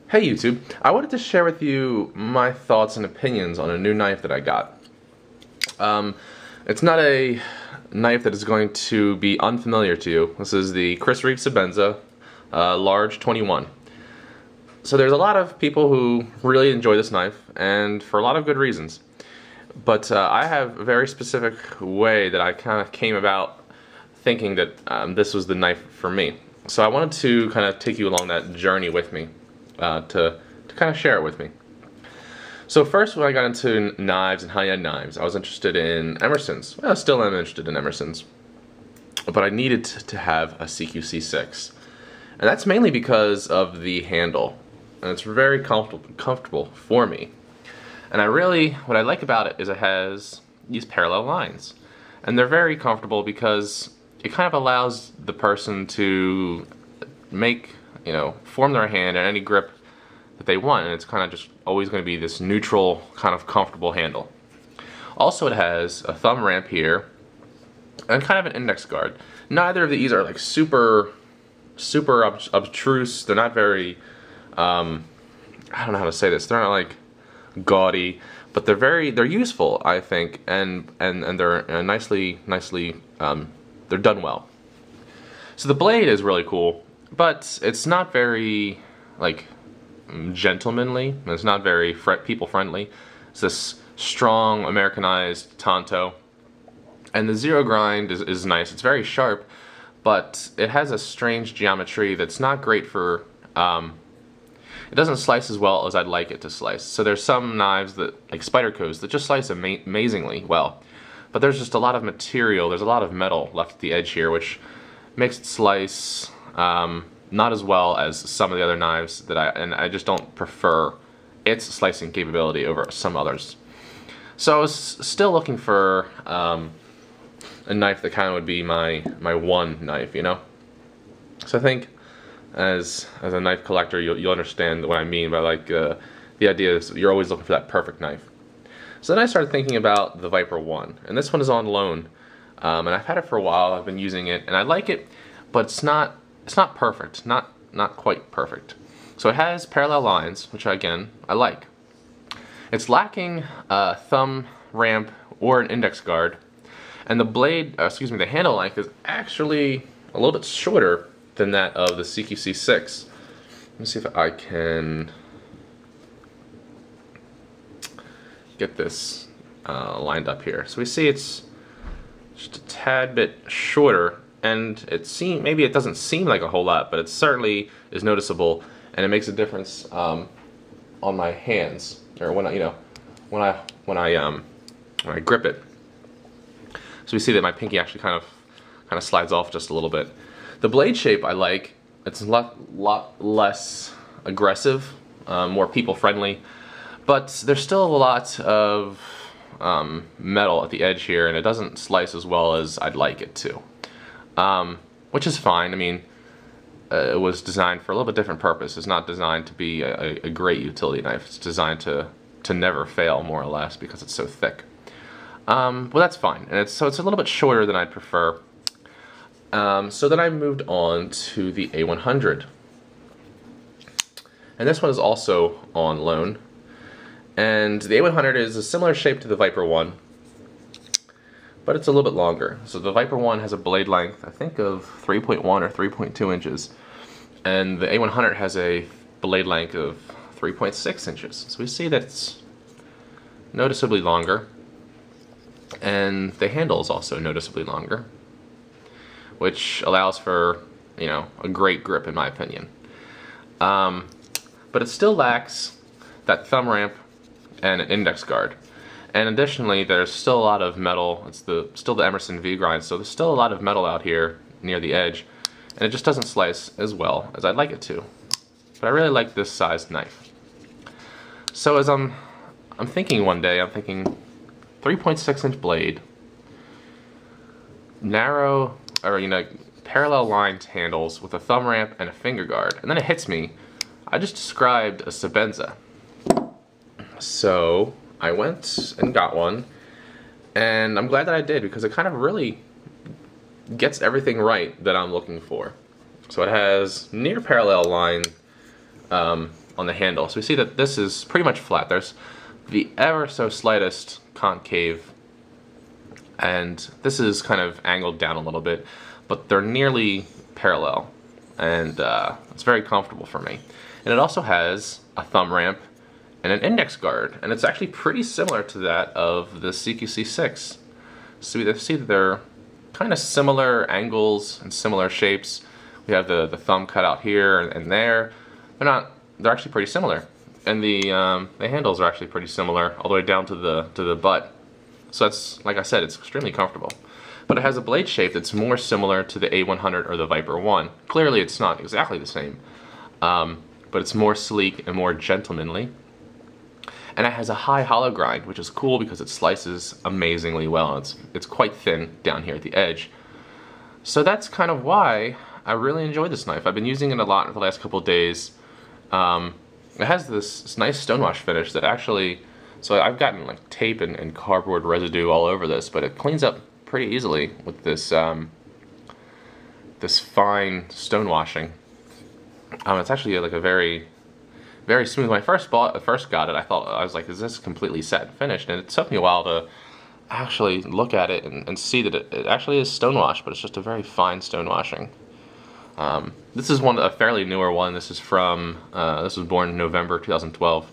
Hey YouTube, I wanted to share with you my thoughts and opinions on a new knife that I got. It's not a knife that is going to be unfamiliar to you. This is the Large Sebenza Large 21. So there's a lot of people who really enjoy this knife, and for a lot of good reasons. But I have a very specific way that I kind of came about thinking that this was the knife for me. So I wanted to kind of take you along that journey with me. To kind of share it with me. So first, when I got into knives and high-end knives, I was interested in Emerson's. Well, I still am interested in Emerson's, but I needed to have a CQC6, and that's mainly because of the handle, and it's very comfortable for me. And what I like about it is it has these parallel lines, and they're very comfortable because it kind of allows the person to form their hand and any grip that they want, and it's kind of just always going to be this neutral, kind of comfortable handle. Also, it has a thumb ramp here and kind of an index guard. Neither of these are like super obtruse. They're not very, I don't know how to say this. They're not like gaudy, but they're useful, I think, and they're nicely they're done well. So the blade is really cool, but it's not very like gentlemanly. It's not very people friendly. It's this strong Americanized tanto, and the zero grind is nice. It's very sharp, but it has a strange geometry that's not great for. It doesn't slice as well as I'd like it to slice. So there's some knives that, like Spyderco's, that just slice amazingly well, but there's just a lot of material. There's a lot of metal left at the edge here, which makes it slice not as well as some of the other knives that I just don't prefer its slicing capability over some others. So I was still looking for a knife that kind of would be my one knife, you know. So I think as a knife collector, you'll understand what I mean by like the idea is you're always looking for that perfect knife. So then I started thinking about the Viper 1, and this one is on loan, and I've had it for a while. I've been using it, and I like it, but it's not perfect, not quite perfect. So it has parallel lines, which again I like. It's lacking a thumb ramp or an index guard, and the blade, the handle length is actually a little bit shorter than that of the CQC6. Let me see if I can get this lined up here. So we see it's just a tad bit shorter, and maybe it doesn't seem like a whole lot, but it certainly is noticeable, and it makes a difference on my hands, or when I grip it. So we see that my pinky actually kind of slides off just a little bit. The blade shape I like. It's a lot less aggressive, more people friendly, but there's still a lot of metal at the edge here, and it doesn't slice as well as I'd like it to. Which is fine. I mean, it was designed for a little bit different purpose. It's not designed to be a great utility knife. It's designed to never fail, more or less, because it's so thick. Well, that's fine, and it's a little bit shorter than I'd prefer. So then I moved on to the A100, and this one is also on loan. And the A100 is a similar shape to the Viper 1, but it's a little bit longer. So the Viper 1 has a blade length, I think, of 3.1 or 3.2 inches, and the A100 has a blade length of 3.6 inches. So we see that it's noticeably longer, and the handle is also noticeably longer, which allows for, a great grip in my opinion. But it still lacks that thumb ramp and an index guard. And additionally, there's still a lot of metal. It's still the Emerson V grind, so there's still a lot of metal out here near the edge, and it just doesn't slice as well as I'd like it to. But I really like this size knife. So as I'm thinking one day, 3.6 inch blade, narrow, or parallel lined handles with a thumb ramp and a finger guard, and then it hits me. I just described a Sebenza. So I went and got one, and I'm glad that I did, because it kind of really gets everything right that I'm looking for. So it has near parallel line on the handle. So we see that this is pretty much flat. There's the ever so slightest concave, and this is kind of angled down a little bit, but they're nearly parallel, and it's very comfortable for me. And it also has a thumb ramp and an index guard, and it's actually pretty similar to that of the CQC6. So we see that they're kind of similar angles and similar shapes. We have the thumb cut out here and there. They're actually pretty similar, and the handles are actually pretty similar all the way down to the butt. So that's, like I said, it's extremely comfortable. But it has a blade shape that's more similar to the A100 or the Viper 1. Clearly it's not exactly the same, but it's more sleek and more gentlemanly. And it has a high hollow grind, which is cool because it slices amazingly well. It's quite thin down here at the edge. So that's kind of why I really enjoy this knife. I've been using it a lot for the last couple of days. It has this nice stonewash finish that actually, so I've gotten like tape and cardboard residue all over this, but it cleans up pretty easily with this this fine stonewashing. It's actually like a very smooth. When I first got it, I was like, is this completely set and finished? And it took me a while to actually look at it and see that it actually is stonewash, but it's just a very fine stonewashing. This is a fairly newer one. This is from, this was born in November 2012.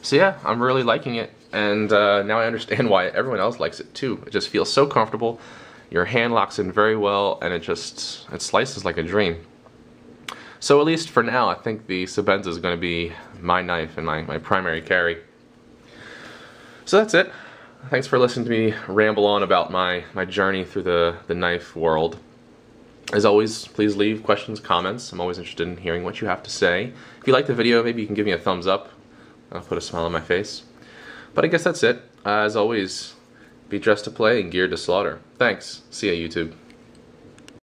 So yeah, I'm really liking it, and now I understand why everyone else likes it too. It just feels so comfortable. Your hand locks in very well, and it slices like a dream. So at least for now, I think the Sebenza is going to be my knife and my primary carry. So that's it. Thanks for listening to me ramble on about my journey through the knife world. As always, please leave questions, comments. I'm always interested in hearing what you have to say. If you like the video, maybe you can give me a thumbs up. I'll put a smile on my face. But I guess that's it. As always, be dressed to play and geared to slaughter. Thanks. See ya, YouTube.